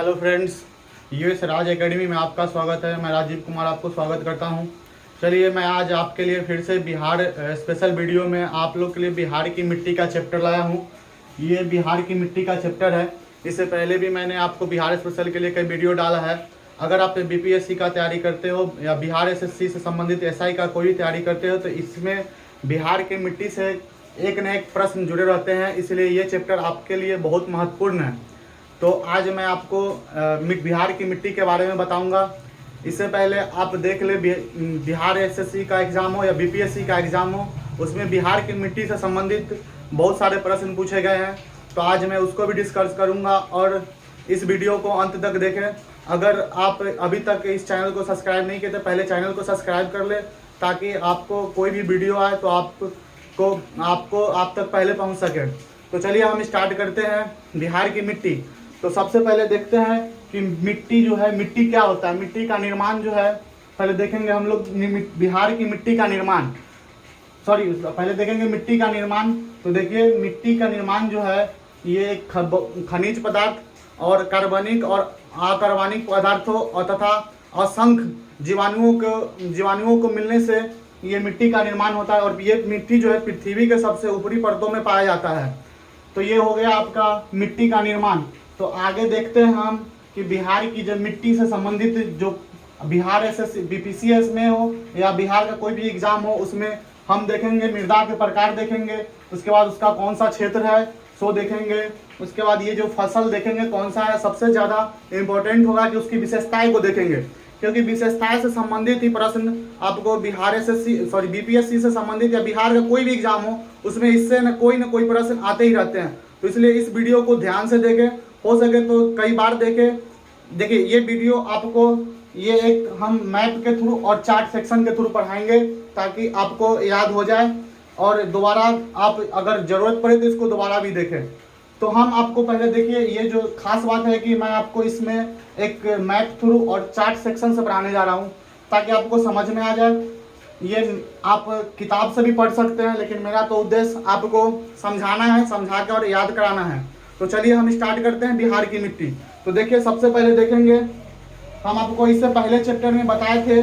Hello friends, US राज academy में आपका स्वागत है। मैं राजीव कुमार आपको स्वागत करता हूं। चलिए, मैं आज आपके लिए फिर से बिहार स्पेशल वीडियो में आप लोग के लिए बिहार की मिट्टी का चैप्टर लाया हूं। ये बिहार की मिट्टी का चैप्टर है। इससे पहले भी मैंने आपको बिहार स्पेशल के लिए कई वीडियो डाला है। अगर आप बीपीएससी का तैयारी करते हो या बिहार एसएससी से संबंधित एसआई का कोई तैयारी करते हो तो इसमें बिहार की मिट्टी से एक न एक प्रश्न जुड़े रहते हैं, इसलिए ये चैप्टर आपके लिए बहुत महत्वपूर्ण है। तो आज मैं आपको बिहार की मिट्टी के बारे में बताऊंगा। इससे पहले आप देख ले, बिहार एसएससी का एग्ज़ाम हो या बीपीएससी का एग्ज़ाम हो, उसमें बिहार की मिट्टी से संबंधित बहुत सारे प्रश्न पूछे गए हैं। तो आज मैं उसको भी डिस्कस करूंगा और इस वीडियो को अंत तक देखें। अगर आप अभी तक इस चैनल को सब्सक्राइब नहीं किए तो पहले चैनल को सब्सक्राइब कर ले, ताकि आपको कोई भी वीडियो आए तो आप तक पहले पहुंच सके। तो चलिए हम स्टार्ट करते हैं बिहार की मिट्टी। तो सबसे पहले देखते हैं कि मिट्टी जो है, मिट्टी क्या होता है, मिट्टी का निर्माण जो है पहले देखेंगे हम लोग। बिहार की मिट्टी का निर्माण, पहले देखेंगे मिट्टी का निर्माण। तो देखिए, मिट्टी का निर्माण जो है ये खनिज पदार्थ और कार्बनिक और अकार्बनिक पदार्थों और तथा असंख्य जीवाणुओं को मिलने से ये मिट्टी का निर्माण होता है। और ये मिट्टी जो है पृथ्वी के सबसे ऊपरी परतों में पाया जाता है। तो ये हो गया आपका मिट्टी का निर्माण। तो आगे देखते हैं हम कि बिहार की जो मिट्टी से संबंधित जो बिहार एसएससी बीपीसीएस में हो या बिहार का कोई भी एग्जाम हो, उसमें हम देखेंगे मृदा के प्रकार देखेंगे। उसके बाद उसका कौन सा क्षेत्र है सो देखेंगे। उसके बाद ये जो फसल देखेंगे कौन सा है, सबसे ज़्यादा इम्पोर्टेंट होगा कि उसकी विशेषताएं को देखेंगे, क्योंकि विशेषताएं से संबंधित ही प्रश्न आपको बिहार एसएससी बीपीएससी से संबंधित या बिहार का कोई भी एग्जाम हो उसमें इससे न कोई प्रश्न आते ही रहते हैं। तो इसलिए इस वीडियो को ध्यान से देखें, हो सके तो कई बार देखें। देखिए, ये वीडियो आपको ये एक हम मैप के थ्रू और चार्ट सेक्शन के थ्रू पढ़ाएंगे ताकि आपको याद हो जाए और दोबारा आप अगर ज़रूरत पड़े तो इसको दोबारा भी देखें। तो हम आपको पहले देखिए, ये जो खास बात है कि मैं आपको इसमें एक मैप थ्रू और चार्ट सेक्शन से पढ़ाने जा रहा हूँ ताकि आपको समझ में आ जाए। ये आप किताब से भी पढ़ सकते हैं, लेकिन मेरा तो उद्देश्य आपको समझाना है, समझा के और याद कराना है। तो चलिए हम स्टार्ट करते हैं बिहार की मिट्टी। तो देखिए, सबसे पहले देखेंगे, हम आपको इससे पहले चैप्टर में बताए थे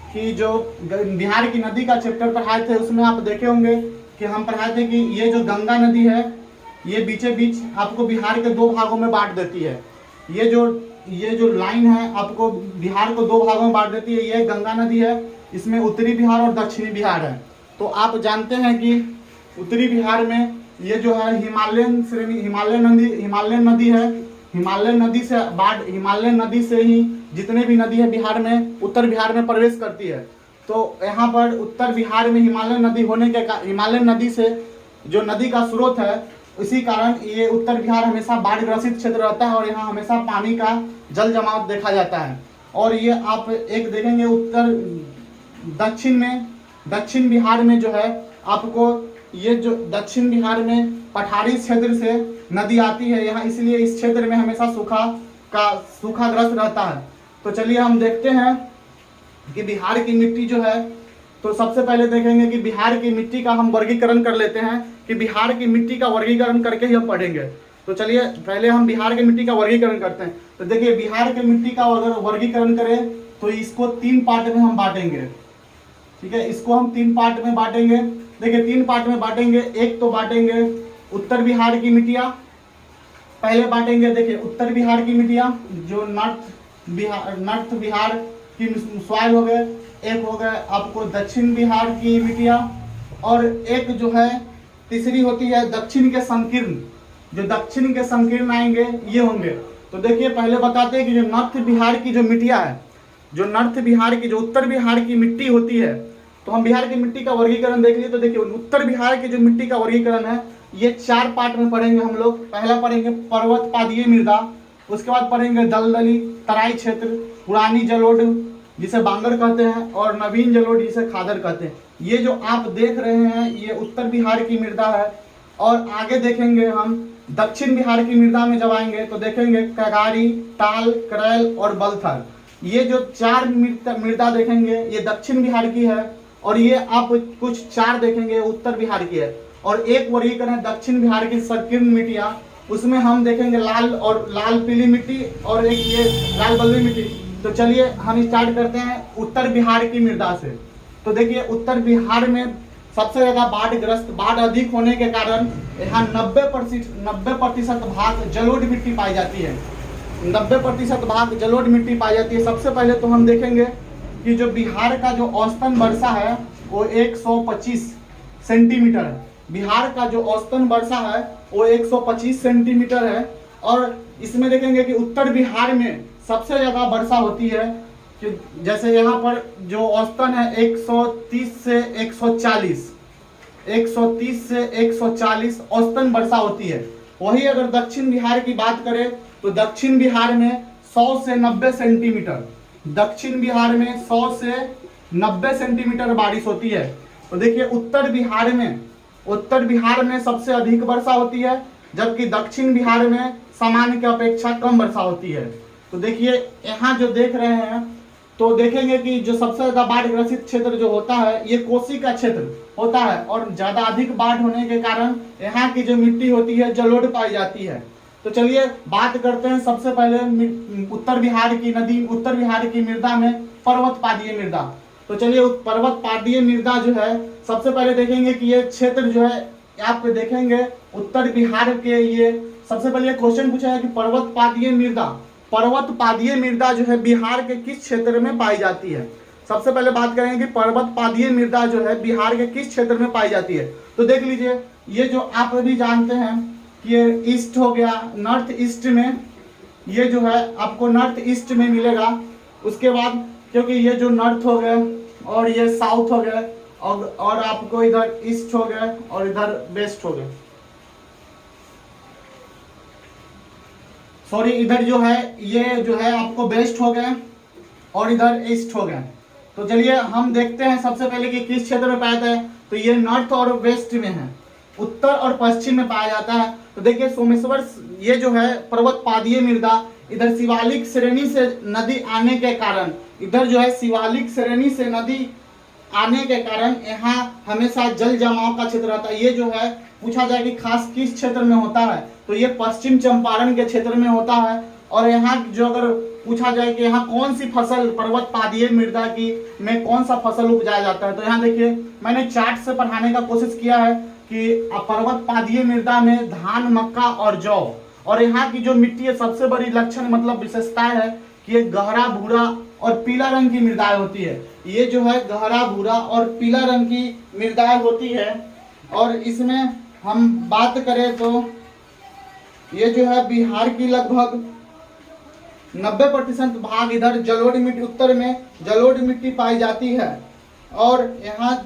कि जो बिहार की नदी का चैप्टर पढ़ाए थे, उसमें आप देखे होंगे कि हम पढ़ाए थे कि ये जो गंगा नदी है ये बीचे बीच आपको बिहार के दो भागों में बांट देती है। ये जो लाइन है आपको बिहार को दो भागों में बांट देती है। ये गंगा नदी है, इसमें उत्तरी बिहार और दक्षिणी बिहार है। तो आप जानते हैं कि उत्तरी बिहार में ये जो है हिमालयन नदी है। हिमालयन नदी से ही जितने भी नदी है बिहार में, उत्तर बिहार में प्रवेश करती है। तो यहाँ पर उत्तर बिहार में हिमालयन नदी से जो नदी का स्रोत है, इसी कारण ये उत्तर बिहार हमेशा बाढ़ ग्रसित क्षेत्र रहता है और यहाँ हमेशा पानी का जल जमाव देखा जाता है। और ये आप एक देखेंगे दक्षिण बिहार में जो है आपको ये जो दक्षिण बिहार में पठारी क्षेत्र से नदी आती है यहाँ, इसलिए इस क्षेत्र में हमेशा सूखाग्रस्त रहता है। तो चलिए हम देखते हैं कि बिहार की मिट्टी जो है, तो सबसे पहले देखेंगे कि बिहार की मिट्टी का हम वर्गीकरण कर लेते हैं कि बिहार की मिट्टी का वर्गीकरण करके ही हम पढ़ेंगे। तो चलिए पहले हम बिहार की मिट्टी का वर्गीकरण करते हैं। तो देखिए, बिहार की मिट्टी का अगर वर्गीकरण करें तो इसको 3 पार्ट में हम बांटेंगे। ठीक है, इसको हम 3 पार्ट में बांटेंगे। देखिए, 3 पार्ट में बांटेंगे। एक तो बांटेंगे उत्तर बिहार की मिट्टियाँ, पहले बांटेंगे। देखिए, उत्तर बिहार की मिट्टियाँ जो नॉर्थ बिहार की सॉइल हो गए, एक हो गए आपको दक्षिण बिहार की मिट्टियाँ, और एक जो है तीसरी होती है दक्षिण के संकीर्ण। जो दक्षिण के संकीर्ण आएंगे ये होंगे। तो देखिए, पहले बताते हैं कि जो नॉर्थ बिहार की जो मिट्टियाँ है, जो नॉर्थ बिहार की जो उत्तर बिहार की मिट्टी होती है, तो हम बिहार की मिट्टी का वर्गीकरण देख लिए। तो देखिए, उत्तर बिहार की जो मिट्टी का वर्गीकरण है ये 4 पार्ट में पढ़ेंगे हम लोग। पहला पढ़ेंगे पर्वत पादीय मृदा, उसके बाद पढ़ेंगे दलदली तराई क्षेत्र, पुरानी जलोढ़ जिसे बांगर कहते हैं और नवीन जलोढ़ जिसे खादर कहते हैं। ये जो आप देख रहे हैं ये उत्तर बिहार की मृदा है। और आगे देखेंगे हम दक्षिण बिहार की मृदा में जब आएंगे तो देखेंगे कगारी, ताल, करैल और बलथर। ये जो 4 मृदा देखेंगे ये दक्षिण बिहार की है, और ये आप कुछ 4 देखेंगे उत्तर बिहार की है। और एक वर्गीकरण है दक्षिण बिहार की संकीर्ण मिट्टियाँ, उसमें हम देखेंगे लाल पीली मिट्टी और एक ये लाल बलुई मिट्टी। तो चलिए हम स्टार्ट करते हैं उत्तर बिहार की मृदा से। तो देखिए उत्तर बिहार में सबसे ज्यादा बाढ़ अधिक होने के कारण यहाँ 90% भाग जलोढ़ मिट्टी पाई जाती है। 90% भाग जलोढ़ मिट्टी पाई जाती है। सबसे पहले तो हम देखेंगे कि जो बिहार का जो औसतन वर्षा है वो 125 सेंटीमीटर है। बिहार का जो औसतन वर्षा है वो 125 सेंटीमीटर है। और इसमें देखेंगे कि उत्तर बिहार में सबसे ज्यादा वर्षा होती है कि जैसे यहाँ पर जो औसतन है 130 से 140 औसतन वर्षा होती है। वही अगर दक्षिण बिहार की बात करें तो दक्षिण बिहार में 100 से 90 सेंटीमीटर, दक्षिण बिहार में 100 से 90 सेंटीमीटर बारिश होती है। तो देखिए उत्तर बिहार में सबसे अधिक वर्षा होती है, जबकि दक्षिण बिहार में सामान्य की अपेक्षा कम वर्षा होती है। तो देखिए यहाँ जो देख रहे हैं तो देखेंगे कि जो सबसे ज्यादा बाढ़ ग्रसित क्षेत्र जो होता है ये कोसी का क्षेत्र होता है। और ज्यादा अधिक बाढ़ होने के कारण यहाँ की जो मिट्टी होती है जलोढ़ पाई जाती है। तो चलिए बात करते हैं सबसे पहले उत्तर बिहार की मृदा में पर्वत पादीय मृदा। तो चलिए पर्वत पादीय मृदा जो है सबसे पहले देखेंगे कि ये क्षेत्र जो है आप देखेंगे उत्तर बिहार के ये सबसे पहले क्वेश्चन पूछा है कि पर्वत पादीय मृदा जो है बिहार के किस क्षेत्र में पाई जाती है। सबसे पहले बात करेंगे कि पर्वत पादीय मृदा जो है बिहार के किस क्षेत्र में पाई जाती है। तो देख लीजिए ये जो आप अभी जानते हैं कि ये ईस्ट हो गया, नॉर्थ ईस्ट में ये जो है आपको नॉर्थ ईस्ट में मिलेगा। उसके बाद क्योंकि ये जो नॉर्थ हो गए और ये साउथ हो गए और आपको इधर ईस्ट हो गए और इधर वेस्ट हो गए, सॉरी इधर जो है ये जो है आपको वेस्ट हो गए और इधर ईस्ट हो गए। तो चलिए हम देखते हैं सबसे पहले कि किस क्षेत्र में पाया जाता है। तो ये नॉर्थ और वेस्ट में है, उत्तर और पश्चिम में पाया जाता है। तो देखिए सोमेश्वर ये जो है पर्वत पादीय मृदा इधर शिवालिक श्रेणी से नदी आने के कारण, इधर जो है शिवालिक श्रेणी से नदी आने के कारण यहाँ हमेशा जल जमाव का क्षेत्र रहता है। ये जो है पूछा जाए कि खास किस क्षेत्र में होता है तो ये पश्चिम चंपारण के क्षेत्र में होता है। और यहाँ जो अगर पूछा जाए कि यहाँ कौन सी फसल पर्वत पादीय मृदा की में कौन सा फसल उपजाया जाता है तो यहाँ देखिए मैंने चार्ट से पढ़ाने का कोशिश किया है कि पर्वत पादीय मृदा में धान, मक्का और जौ। और यहाँ की जो मिट्टी है सबसे बड़ी लक्षण मतलब विशेषताएं है कि ये गहरा भूरा और पीला रंग की मृदाएं होती है। ये जो है गहरा भूरा और पीला रंग की मृदाएं होती है। और इसमें हम बात करें तो ये जो है बिहार की लगभग 90% भाग इधर जलोढ़ मिट्टी, उत्तर में जलोढ़ मिट्टी पाई जाती है। और यहाँ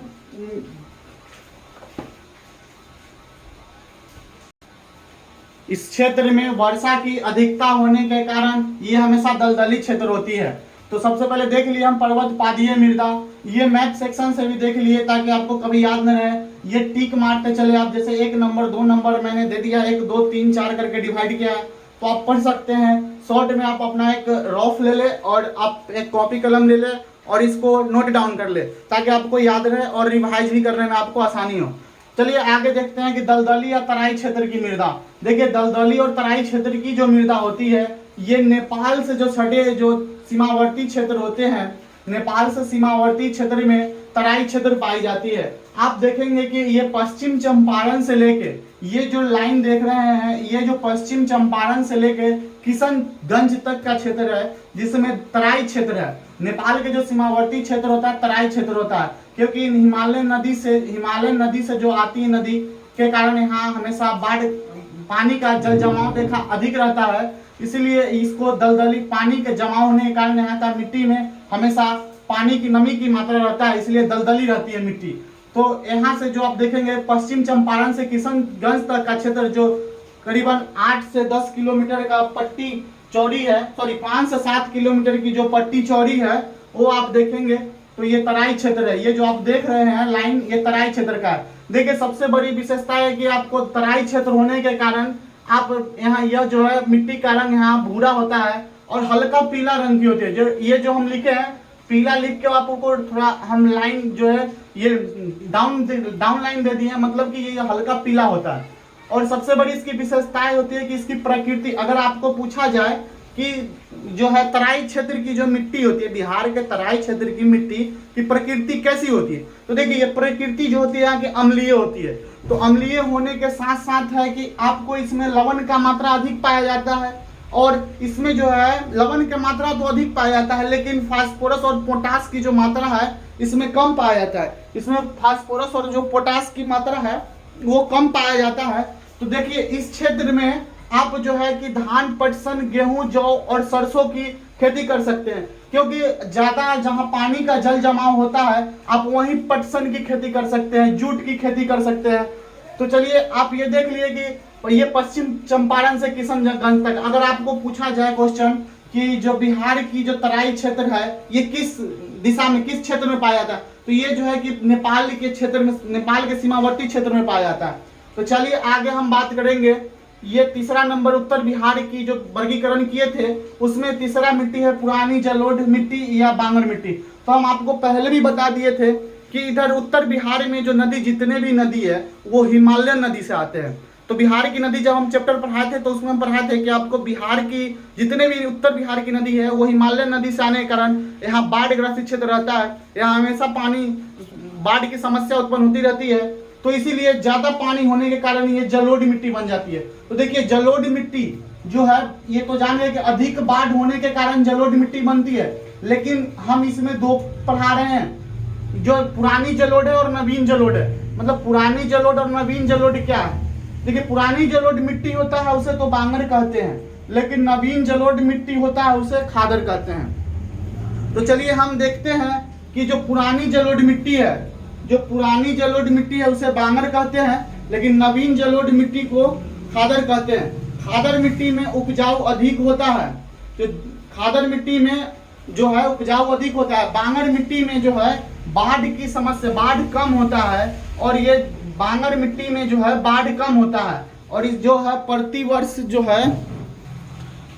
इस क्षेत्र में वर्षा की अधिकता होने के कारण ये हमेशा दलदली क्षेत्र होती है। तो सबसे पहले देख लिए हम पर्वत पादीय मृदा, ये मैथ सेक्शन से भी देख लिए ताकि आपको कभी याद न रहे। ये टिक मारते चले आप, जैसे 1 नंबर 2 नंबर मैंने दे दिया, 1 2 3 4 करके डिवाइड किया है तो आप पढ़ सकते हैं। शॉर्ट में आप अपना एक रफ ले ले और आप एक कॉपी कलम ले ले और इसको नोट डाउन कर ले ताकि आपको याद रहे और रिवाइज भी करने में आपको आसानी हो। चलिए आगे देखते हैं कि दलदली या तराई क्षेत्र की मृदा। देखिए दलदली और तराई क्षेत्र की जो मृदा होती है ये नेपाल से जो सटे जो सीमावर्ती क्षेत्र होते हैं, नेपाल से सीमावर्ती क्षेत्र में तराई क्षेत्र पाई जाती है। आप देखेंगे कि ये पश्चिम चंपारण से लेके ये जो लाइन देख रहे हैं ये जो पश्चिम चंपारण से लेके किशनगंज तक का क्षेत्र है जिसमें तराई क्षेत्र है। नेपाल के जो सीमावर्ती क्षेत्र होता है तराई क्षेत्र होता है क्योंकि हिमालय नदी से जो आती है नदी के कारण यहाँ हमेशा बाढ़ पानी का जल जमाव देखा अधिक रहता है, इसलिए इसको दलदली पानी के जमाव होने के कारण यहाँ का मिट्टी में हमेशा पानी की नमी की मात्रा रहता है, इसलिए दलदली रहती है मिट्टी। तो यहाँ से जो आप देखेंगे पश्चिम चंपारण से किशनगंज तक का क्षेत्र जो करीबन 8 से 10 किलोमीटर का पट्टी चौड़ी है, सॉरी 5 से 7 किलोमीटर की जो पट्टी चौड़ी है वो आप देखेंगे तो ये तराई क्षेत्र है। ये जो आप देख रहे हैं लाइन ये तराई क्षेत्र का है। देखिए सबसे बड़ी विशेषता है कि आपको तराई क्षेत्र होने के कारण आप यहाँ यह जो है मिट्टी का रंग यहाँ भूरा होता है और हल्का पीला रंग की होती है। जो ये जो हम लिखे हैं पीला लिख के आपको थोड़ा हम लाइन जो है ये डाउन लाइन दे दी है, मतलब कि ये हल्का पीला होता है। और सबसे बड़ी इसकी विशेषताएं होती है कि इसकी प्रकृति, अगर आपको पूछा जाए कि जो है तराई क्षेत्र की जो मिट्टी होती है, बिहार के तराई क्षेत्र की मिट्टी की प्रकृति कैसी होती है, तो देखिए ये प्रकृति जो होती है यहाँ की अम्लीय होती है। तो अम्लीय होने के साथ साथ है कि आपको इसमें लवण का मात्रा अधिक पाया जाता है, और इसमें जो है लवण की मात्रा तो अधिक पाया जाता है, लेकिन फास्फोरस और पोटास की जो मात्रा है इसमें कम पाया जाता है। इसमें फास्फोरस और जो पोटास की मात्रा है वो कम पाया जाता है। तो देखिए इस क्षेत्र में आप जो है कि धान, पटसन, गेहूं, जौ और सरसों की खेती कर सकते हैं, क्योंकि ज्यादा जहां पानी का जल जमाव होता है आप वहीं पटसन की खेती कर सकते हैं, जूट की खेती कर सकते हैं। तो चलिए आप ये देख लिए कि ये पश्चिम चंपारण से किशनगंज तक, अगर आपको पूछा जाए क्वेश्चन कि जो बिहार की जो तराई क्षेत्र है ये किस दिशा में, किस क्षेत्र में पाया जाता है, तो ये जो है कि नेपाल के क्षेत्र में, नेपाल के सीमावर्ती क्षेत्र में पाया जाता है। तो चलिए आगे हम बात करेंगे। ये तीसरा नंबर उत्तर बिहार की जो वर्गीकरण किए थे उसमें तीसरा मिट्टी है पुरानी जलोढ़ मिट्टी या बांगर मिट्टी। तो हम आपको पहले भी बता दिए थे कि इधर उत्तर बिहार में जो नदी, जितने भी नदी है वो हिमालयन नदी से आते हैं। तो बिहार की नदी जब हम चैप्टर पढ़ाए थे तो उसमें हम पढ़ाए थे कि आपको बिहार की जितने भी उत्तर बिहार की नदी है वो हिमालयन नदी से आने के कारण यहाँ बाढ़ ग्रसित क्षेत्र रहता है, यहाँ हमेशा पानी, बाढ़ की समस्या उत्पन्न होती रहती है। तो इसीलिए ज्यादा पानी होने के कारण ये जलोढ़ मिट्टी बन जाती है। तो देखिए जलोढ़ मिट्टी जो है ये तो जान रहे कि अधिक बाढ़ होने के कारण जलोढ़ मिट्टी बनती है, लेकिन हम इसमें दो पढ़ा रहे हैं, जो पुरानी जलोढ़ है और नवीन जलोढ़ है। मतलब पुरानी जलोढ़ और नवीन जलोढ़ क्या है, देखिए पुरानी जलोढ़ मिट्टी होता है उसे तो बांगर कहते हैं, लेकिन नवीन जलोढ़ मिट्टी होता है उसे खादर कहते हैं। तो चलिए हम देखते हैं कि जो पुरानी जलोढ़ मिट्टी है, जो पुरानी जलोढ़ मिट्टी है उसे बांगर कहते हैं, लेकिन नवीन जलोढ़ मिट्टी को खादर कहते हैं। खादर मिट्टी में उपजाऊ अधिक होता है, तो खादर मिट्टी में जो है उपजाऊ अधिक होता है। बांगर मिट्टी में जो है बाढ़ की समस्या, बाढ़ कम होता है, और ये बांगर मिट्टी में जो है बाढ़ कम होता है। और इस जो है प्रति वर्ष जो है,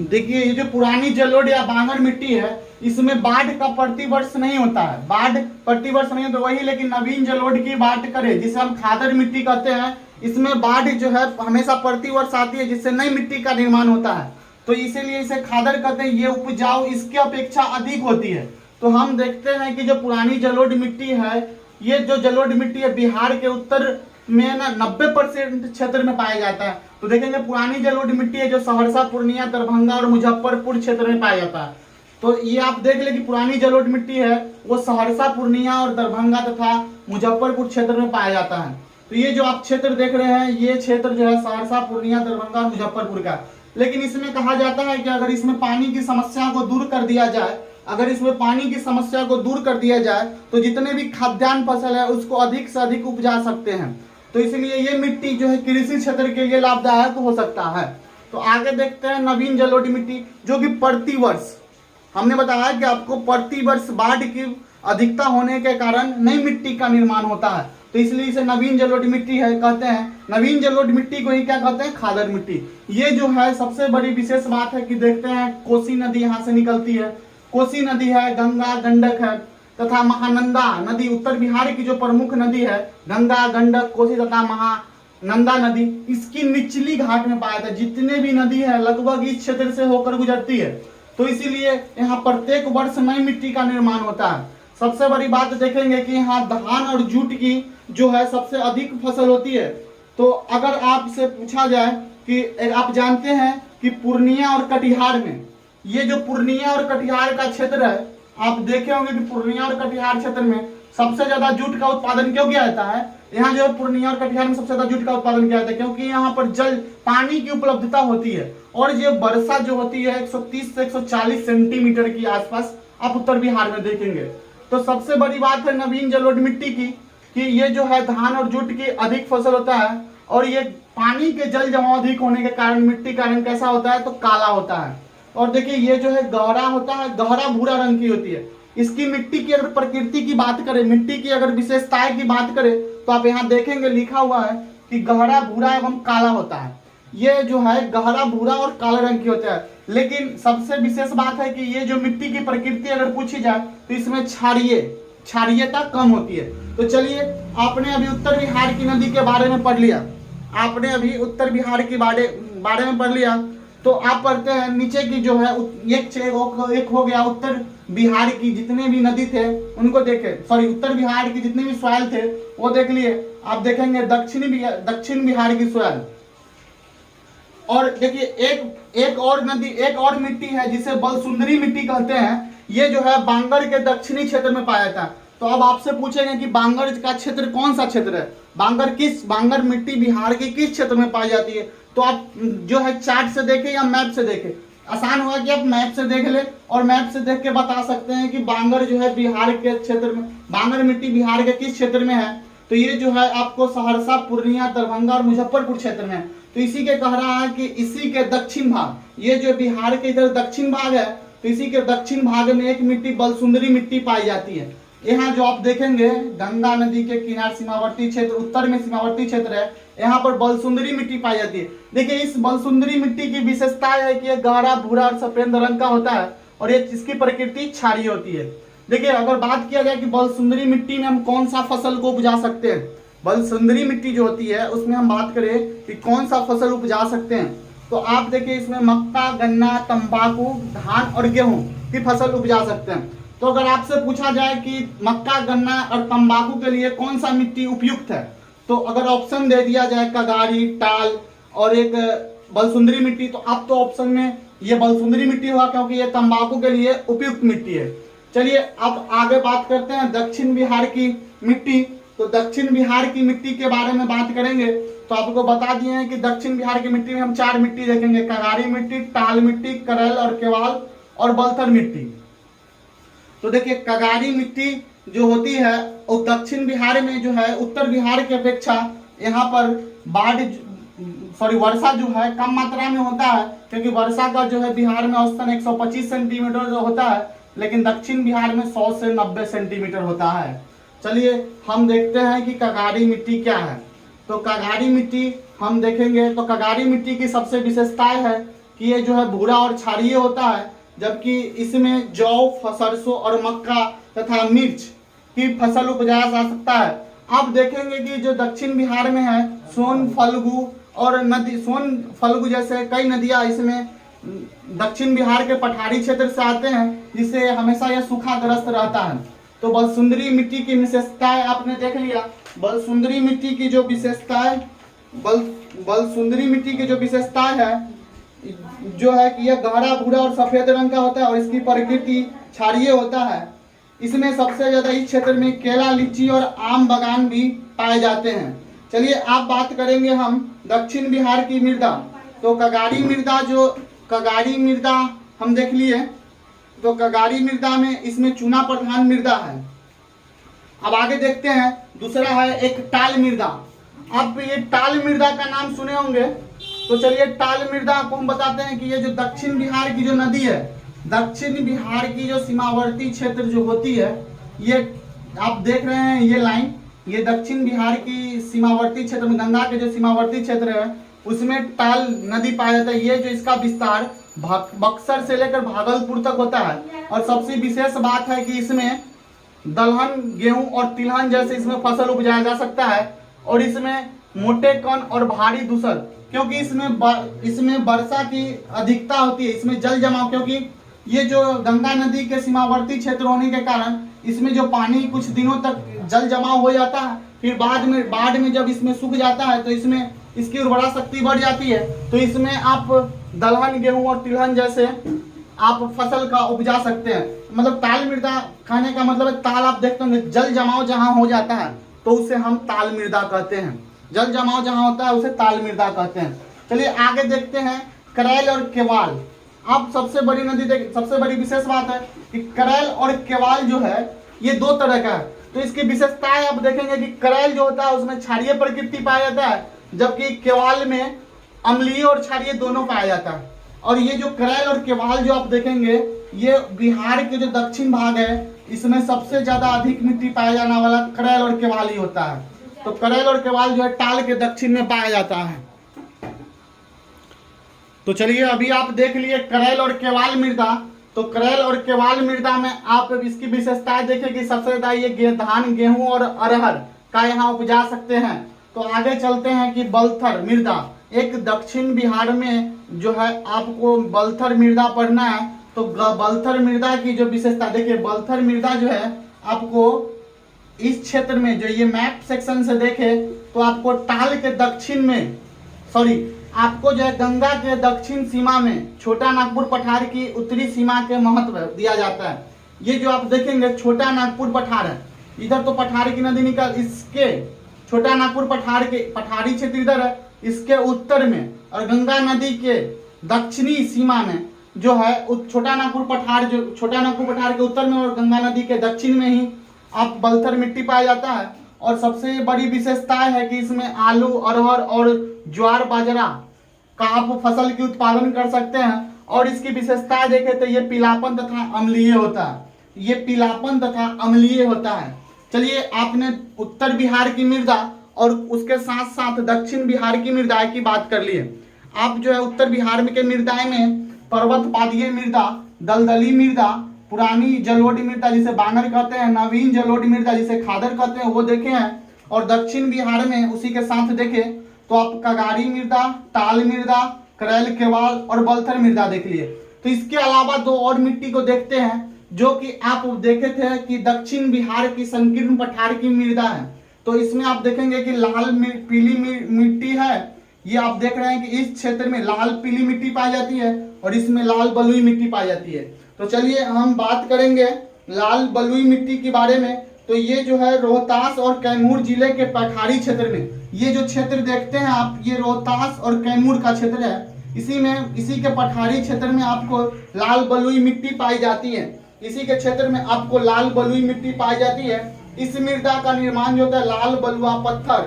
देखिए ये जो पुरानी जलोढ़ या बांगर मिट्टी है इसमें बाढ़ का प्रति वर्ष नहीं होता है, बाढ़ प्रति वर्ष नहीं होता वही, लेकिन नवीन जलोढ़ की बात करें जिसे हम खादर मिट्टी कहते हैं, इसमें बाढ़ जो है हमेशा प्रति वर्ष आती है, जिससे नई मिट्टी का निर्माण होता है। तो इसीलिए इसे खादर कहते हैं। ये उपजाऊ इसकी अपेक्षा अधिक होती है। तो हम देखते हैं कि जो पुरानी जलोढ़ मिट्टी है, ये जो जलोढ़ मिट्टी है बिहार के उत्तर में ना 90% क्षेत्र में पाया जाता है। तो देखेंगे पुरानी जलोढ़ मिट्टी है जो सहरसा, पूर्णिया, दरभंगा और मुजफ्फरपुर क्षेत्र में पाया जाता है। तो ये आप देख ले कि पुरानी जलोढ़ मिट्टी है वो सहरसा, पूर्णिया और दरभंगा तथा मुजफ्फरपुर क्षेत्र में पाया जाता है। तो ये जो आप क्षेत्र देख रहे हैं ये क्षेत्र जो है सहरसा, पूर्णिया, दरभंगा और मुजफ्फरपुर का। लेकिन इसमें कहा जाता है कि अगर इसमें पानी की समस्या को दूर कर दिया जाए, अगर इसमें पानी की समस्या को दूर कर दिया जाए तो जितने भी खाद्यान्न फसल है उसको अधिक से अधिक उपजा सकते हैं। तो इसलिए ये मिट्टी जो है कृषि क्षेत्र के लिए लाभदायक हो सकता है। तो आगे देखते हैं नवीन जलोढ़ मिट्टी, जो कि प्रति वर्ष, हमने बताया कि आपको प्रति वर्ष बाढ़ की अधिकता होने के कारण नई मिट्टी का निर्माण होता है। तो इसलिए इसे नवीन जलोढ़ मिट्टी है कहते हैं। नवीन जलोढ़ मिट्टी को ही क्या कहते हैं, खादर मिट्टी। ये जो है सबसे बड़ी विशेष बात है कि देखते हैं कोसी नदी यहाँ से निकलती है, कोसी नदी है, गंगा, गंडक है तथा महानंदा नदी। उत्तर बिहार की जो प्रमुख नदी है गंगा, गंडक, कोसी तथा महानंदा नदी, इसकी निचली घाट में पाया जाता है। जितने भी नदी है लगभग इस क्षेत्र से होकर गुजरती है। तो इसीलिए यहाँ प्रत्येक वर्ष नई मिट्टी का निर्माण होता है। सबसे बड़ी बात देखेंगे कि यहाँ धान और जूट की जो है सबसे अधिक फसल होती है। तो अगर आपसे पूछा जाए कि आप जानते हैं कि पूर्णिया और कटिहार में, ये जो पूर्णिया और कटिहार का क्षेत्र है, आप देखे होंगे कि पूर्णिया और कटिहार क्षेत्र में सबसे ज्यादा जूट का उत्पादन क्यों किया जाता है। यहाँ जो पूर्णिया और कटिहार में सबसे ज्यादा जूट का उत्पादन किया जाता है क्योंकि यहाँ पर जल, पानी की उपलब्धता होती है, और ये वर्षा जो होती है 130 से 140 सेंटीमीटर की आसपास आप उत्तर बिहार में देखेंगे। तो सबसे बड़ी बात है नवीन जलोढ़ मिट्टी की कि ये जो है धान और जूट की अधिक फसल होता है, और ये पानी के जल जमाव अधिक होने के कारण मिट्टी का रंग कैसा होता है, तो काला होता है। और देखिए ये जो है गहरा होता है, गहरा भूरा रंग की होती है। इसकी मिट्टी की अगर प्रकृति की बात करें, मिट्टी की अगर विशेषताएं की बात करें तो आप यहाँ देखेंगे लिखा हुआ है कि गहरा भूरा एवं काला होता है। ये जो है गहरा भूरा और काले रंग की होता है। लेकिन सबसे विशेष बात है कि ये जो मिट्टी की प्रकृति अगर पूछी जाए तो इसमें क्षारीयता कम होती है। तो चलिए आपने अभी उत्तर बिहार की नदी के बारे में पढ़ लिया, आपने अभी उत्तर बिहार के बारे में पढ़ लिया, तो आप पढ़ते हैं नीचे की जो है एक हो गया उत्तर बिहार की जितने भी नदी थे उनको देखे, सॉरी उत्तर बिहार की जितने भी सॉइल थे वो देख लिए। आप देखेंगे दक्षिण बिहार की सॉइल। और देखिए एक और नदी, एक और मिट्टी है जिसे बलसुंदरी मिट्टी कहते हैं। ये जो है बांगर के दक्षिणी क्षेत्र में पाया जाता है। तो अब आपसे पूछेंगे कि बांगर का क्षेत्र कौन सा क्षेत्र है, बांगर मिट्टी बिहार के किस क्षेत्र में पाई जाती है। तो आप जो है चार्ट से देखें या मैप से देखें, आसान होगा कि आप मैप से देख ले और मैप से देख के बता सकते हैं कि बांगर जो है बिहार के क्षेत्र में, बांगर मिट्टी बिहार के किस क्षेत्र में है। तो ये जो है आपको सहरसा, पूर्णिया, दरभंगा और मुजफ्फरपुर क्षेत्र में है। तो इसी के कह रहा है कि इसी के दक्षिण भाग, ये जो बिहार के इधर दक्षिण भाग है, तो इसी के दक्षिण भाग में एक मिट्टी बलसुंदरी मिट्टी पाई जाती है। यहाँ जो आप देखेंगे गंगा नदी के किनार सीमावर्ती क्षेत्र, उत्तर में सीमावर्ती क्षेत्र है, यहाँ पर बलसुंदरी मिट्टी पाई जाती है। देखिए इस बलसुंदरी मिट्टी की विशेषता है कि ये गहरा भूरा और सफेद रंग का होता है और ये इसकी प्रकृति क्षारीय होती है। देखिए अगर बात किया जाए कि बलसुंदरी मिट्टी में हम कौन सा फसल को उपजा सकते हैं, बलसुंदरी मिट्टी जो होती है उसमें हम बात करें कि कौन सा फसल उपजा सकते हैं, तो आप देखिए इसमें मक्का, गन्ना, तंबाकू, धान और गेहूं की फसल उपजा सकते हैं। तो अगर आपसे पूछा जाए कि मक्का, गन्ना और तंबाकू के लिए कौन सा मिट्टी उपयुक्त है, तो अगर ऑप्शन दे दिया जाए कगारी, टाल और एक बलसुंदरी मिट्टी, तो आप तो ऑप्शन में ये बलसुंदरी मिट्टी होगा क्योंकि ये तंबाकू के लिए उपयुक्त मिट्टी है। चलिए अब आगे बात करते हैं दक्षिण बिहार की मिट्टी। तो दक्षिण बिहार की मिट्टी के बारे में बात करेंगे तो आपको बता दिए हैं कि दक्षिण बिहार की मिट्टी में हम 4 मिट्टी देखेंगे, कगारी मिट्टी, टाल मिट्टी, करैल और केवाल और बलथर मिट्टी। तो देखिए कगारी मिट्टी जो होती है वो दक्षिण बिहार में जो है उत्तर बिहार की अपेक्षा यहाँ पर वर्षा जो है कम मात्रा में होता है, क्योंकि वर्षा का जो है बिहार में औसतन 125 सेंटीमीटर जो होता है, लेकिन दक्षिण बिहार में 100 से 90 सेंटीमीटर होता है। चलिए हम देखते हैं कि कगारी मिट्टी क्या है। तो कगारी मिट्टी हम देखेंगे तो कगारी मिट्टी की सबसे विशेषताएं है कि ये जो है भूरा और क्षारीय होता है, जबकि इसमें जौ, सरसों और मक्का तथा मिर्च की फसल उपजाया जा सकता है। आप देखेंगे कि जो दक्षिण बिहार में है सोन, फल्गु और सोन फल्गु जैसे कई नदियां इसमें दक्षिण बिहार के पठारी क्षेत्र से आते हैं, जिससे हमेशा यह सूखाग्रस्त रहता है। तो बलसुंदरी मिट्टी की विशेषताएं आपने देख लिया। बलसुंदरी मिट्टी की जो विशेषताएं बलसुंदरी मिट्टी की जो विशेषताएं है जो है कि यह गहरा भूरा और सफेद रंग का होता है और इसकी प्रकृति क्षारीय होता है। इसमें सबसे ज्यादा इस क्षेत्र में केला, लीची और आम बागान भी पाए जाते हैं। चलिए आप बात करेंगे हम दक्षिण बिहार की मृदा। तो कगारी मृदा हम देख लिए। तो कगारी मृदा में इसमें चूना प्रधान मृदा है। अब आगे देखते हैं दूसरा है एक टाल मृदा। आप ये टाल मृदा का नाम सुने होंगे। तो चलिए टाल मृदा को हम बताते हैं कि ये जो दक्षिण बिहार की जो नदी है, दक्षिण बिहार की जो सीमावर्ती क्षेत्र जो होती है, ये आप देख रहे हैं ये लाइन, ये दक्षिण बिहार की सीमावर्ती क्षेत्र में गंगा के जो सीमावर्ती क्षेत्र है उसमें टाल नदी पाया जाता है। ये जो इसका विस्तार बक्सर से लेकर भागलपुर तक होता है और सबसे विशेष बात है कि इसमें दलहन, गेहूं और तिलहन जैसे इसमें फसल उपजाया जा सकता है। और इसमें मोटे कण और भारी दूसर, क्योंकि इसमें वर्षा की अधिकता होती है, इसमें जल जमाव, क्योंकि ये जो गंगा नदी के सीमावर्ती क्षेत्र होने के कारण इसमें जो पानी कुछ दिनों तक जल जमाव हो जाता है, फिर बाढ़ में जब इसमें सूख जाता है तो इसमें इसकी उर्वरा शक्ति बढ़ जाती है। तो इसमें आप दलहन, गेहूं और तिलहन जैसे आप फसल का उपजा सकते हैं। मतलब ताल मृदा खाने का मतलब है ताल, आप देखते होंगे जल जमाव जहाँ हो जाता है तो उसे हम ताल मृदा कहते हैं। जल जमाव जहाँ होता है उसे ताल मृदा कहते हैं। चलिए आगे देखते हैं करैल और केवाल। आप सबसे बड़ी विशेष बात है कि करैल और केवाल जो है ये 2 तरह का है। तो इसकी विशेषताएं आप देखेंगे कि करैल जो होता है उसमें क्षारीय प्रकृति पाया जाता है, जबकि केवाल में अम्लीय और क्षारीय दोनों पाया जाता है। और ये जो करैल और केवाल जो आप देखेंगे ये बिहार के जो दक्षिण भाग है इसमें सबसे ज्यादा अधिक मिट्टी पाया जाने वाला करैल और केवाल ही होता है। तो करैल और केवाल जो है टाल के दक्षिण में पाया जाता है। तो चलिए अभी आप देख लिए करैल और केवाल मृदा। तो करैल और केवाल मृदा में आप इसकी विशेषताएं देखें कि सबसे ज्यादा ये धान, गेहूं और अरहर का यहाँ उपजा सकते हैं। तो आगे चलते हैं कि बलथर मृदा, एक दक्षिण बिहार में जो है आपको बलथर मृदा पढ़ना है। तो बलथर मृदा की जो विशेषता देखिए, बलथर मृदा जो है आपको इस क्षेत्र में, जो ये मैप सेक्शन से देखे तो आपको ताल के दक्षिण में, सॉरी, आपको जो है गंगा के दक्षिण सीमा में छोटा नागपुर पठार की उत्तरी सीमा के महत्व दिया जाता है। ये जो आप देखेंगे छोटा नागपुर पठार है, इधर तो पठार की नदी निकल, इसके छोटा नागपुर पठार के पठारी क्षेत्र इधर है, इसके उत्तर में, और गंगा नदी के दक्षिणी सीमा में जो है छोटा नागपुर पठार, जो छोटा नागपुर पठार के उत्तर में और गंगा नदी के दक्षिण में ही आप बलथर मिट्टी पाया जाता है। और सबसे बड़ी विशेषता है कि इसमें आलू, अरहर और ज्वार बाजरा का आप फसल की उत्पादन कर सकते हैं। और इसकी विशेषताएं देखें तो ये पीलापन तथा अम्लीय होता है, ये पीलापन तथा अम्लीय होता है। चलिए, आपने उत्तर बिहार की मृदा और उसके साथ साथ दक्षिण बिहार की मृदाएं की बात कर ली है। आप जो है उत्तर बिहार में के मृदाएं में पर्वत पादीय मृदा, दलदली मृदा, पुरानी जलोढ़ मृदा जिसे बानर कहते हैं, नवीन जलोढ़ मृदा जिसे खादर कहते हैं, वो देखे हैं। और दक्षिण बिहार में उसी के साथ देखें तो आप कगारी मृदा, ताल मृदा, करेल केवाल और बलथर मृदा देख लिए। तो इसके अलावा दो और मिट्टी को देखते हैं जो कि आप देखे थे कि दक्षिण बिहार की संकीर्ण पठार की मृदा है। तो इसमें आप देखेंगे कि लाल पीली मिट्टी है, ये आप देख रहे हैं कि इस क्षेत्र में लाल पीली मिट्टी पाई जाती है और इसमें लाल बलुई मिट्टी पाई जाती है। तो चलिए हम बात करेंगे लाल बलुई मिट्टी के बारे में। तो ये जो है रोहतास और कैमूर जिले के पठारी क्षेत्र में, ये जो क्षेत्र देखते हैं आप, ये रोहतास और कैमूर का क्षेत्र है। इसी के पठारी क्षेत्र में आपको लाल बलुई मिट्टी पाई जाती है। इसी के क्षेत्र में आपको लाल बलुई मिट्टी पाई जाती है। इस मृदा का निर्माण जो होता है लाल बलुआ पत्थर,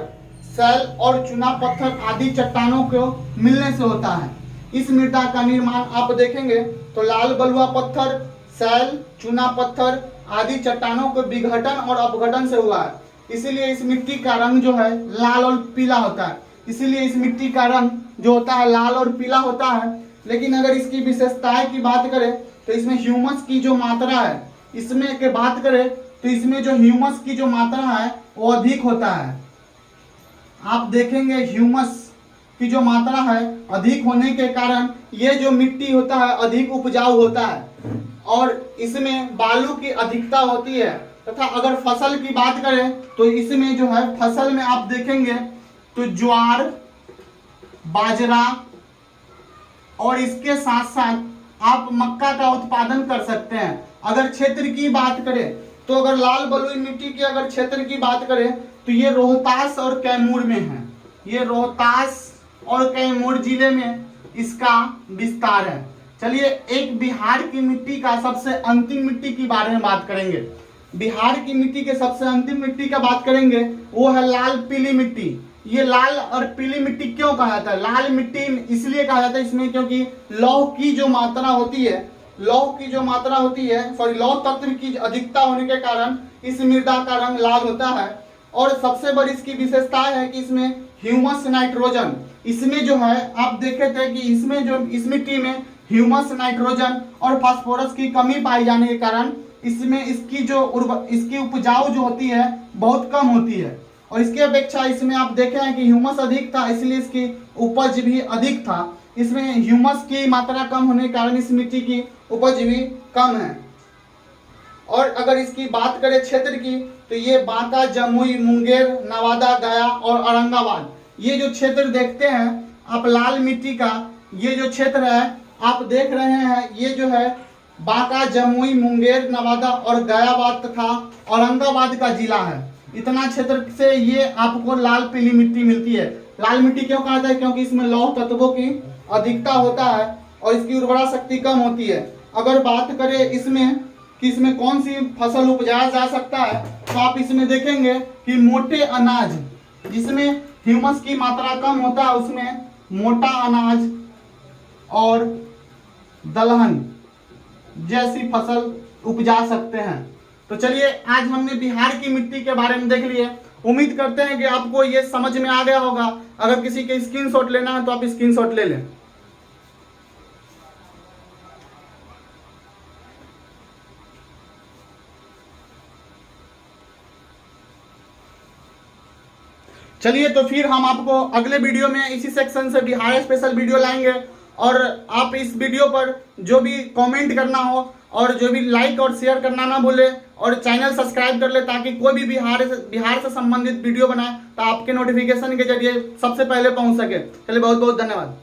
सैल और चुना पत्थर आदि चट्टानों को मिलने से होता है। इस मृदा का निर्माण आप देखेंगे तो लाल बलुआ पत्थर, सैल, चुना पत्थर आदि चट्टानों के विघटन और अपघटन से हुआ है। इसीलिए इस मिट्टी का रंग जो है लाल और पीला होता है। इसीलिए इस मिट्टी का रंग जो होता है लाल और पीला होता है। लेकिन अगर इसकी विशेषताएं की बात करें तो इसमें ह्यूमस की जो मात्रा है, इसमें के बात करें तो इसमें जो ह्यूमस की जो मात्रा है वो अधिक होता है। आप देखेंगे ह्यूमस की जो मात्रा है अधिक होने के कारण ये जो मिट्टी होता है अधिक उपजाऊ होता है और इसमें बालू की अधिकता होती है। तथा अगर फसल की बात करें तो इसमें जो है फसल में आप देखेंगे तो ज्वार, बाजरा और इसके साथ साथ आप मक्का का उत्पादन कर सकते हैं। अगर क्षेत्र की बात करें तो अगर लाल बलुई मिट्टी की अगर क्षेत्र की बात करें तो ये रोहतास और कैमूर में है। ये रोहतास और कैमूर जिले में इसका विस्तार है। चलिए, एक बिहार की मिट्टी का सबसे अंतिम मिट्टी के बारे में बात करेंगे। बिहार की मिट्टी के सबसे अंतिम मिट्टी का बात करेंगे, वो है लाल पीली मिट्टी। ये लाल और पीली मिट्टी क्यों कहा जाता है? लाल मिट्टी इसलिए कहा जाता है इसमें क्योंकि लौह की जो मात्रा होती है, लौह तत्व की अधिकता होने के कारण इस मृदा का रंग लाल होता है। और सबसे बड़ी इसकी विशेषता है कि इसमें ह्यूमस नाइट्रोजन, इसमें जो है आप देखे थे कि इसमें जो इस मिट्टी में ह्यूमस नाइट्रोजन और फास्फोरस की कमी पाई जाने के कारण इसमें इसकी उपजाऊ जो होती है बहुत कम होती है। और इसकी अपेक्षा इसमें आप देखे हैं कि ह्यूमस अधिक था, इसलिए इसकी उपज भी अधिक था। इसमें ह्यूमस की मात्रा कम होने के कारण इस मिट्टी की उपज भी कम है। और अगर इसकी बात करें क्षेत्र की तो ये बांका, जमुई, मुंगेर, नवादा, गया और औरंगाबाद, ये जो क्षेत्र देखते हैं आप लाल मिट्टी का, ये जो क्षेत्र है आप देख रहे हैं, ये जो है बांका, जमुई, मुंगेर, नवादा और गयाबाद तथा औरंगाबाद का जिला है। इतना क्षेत्र से ये आपको लाल पीली मिट्टी मिलती है। लाल मिट्टी क्यों कहा जाता है? क्योंकि इसमें लौह तत्वों की अधिकता होता है और इसकी उर्वरा शक्ति कम होती है। अगर बात करें इसमें कि इसमें कौन सी फसल उपजाया जा सकता है तो आप इसमें देखेंगे कि मोटे अनाज, जिसमें ह्यूमस की मात्रा कम होता है, उसमें मोटा अनाज और दलहन जैसी फसल उपजा सकते हैं। तो चलिए, आज हमने बिहार की मिट्टी के बारे में देख लिए। उम्मीद करते हैं कि आपको ये समझ में आ गया होगा। अगर किसी के स्क्रीनशॉट लेना है तो आप स्क्रीनशॉट ले लें। चलिए तो फिर हम आपको अगले वीडियो में इसी सेक्शन से बिहार स्पेशल वीडियो लाएंगे। और आप इस वीडियो पर जो भी कमेंट करना हो और जो भी लाइक और शेयर करना ना भूले, और चैनल सब्सक्राइब कर ले ताकि कोई भी बिहार से संबंधित वीडियो बनाए तो आपके नोटिफिकेशन के जरिए सबसे पहले पहुंच सके। चलिए बहुत बहुत धन्यवाद।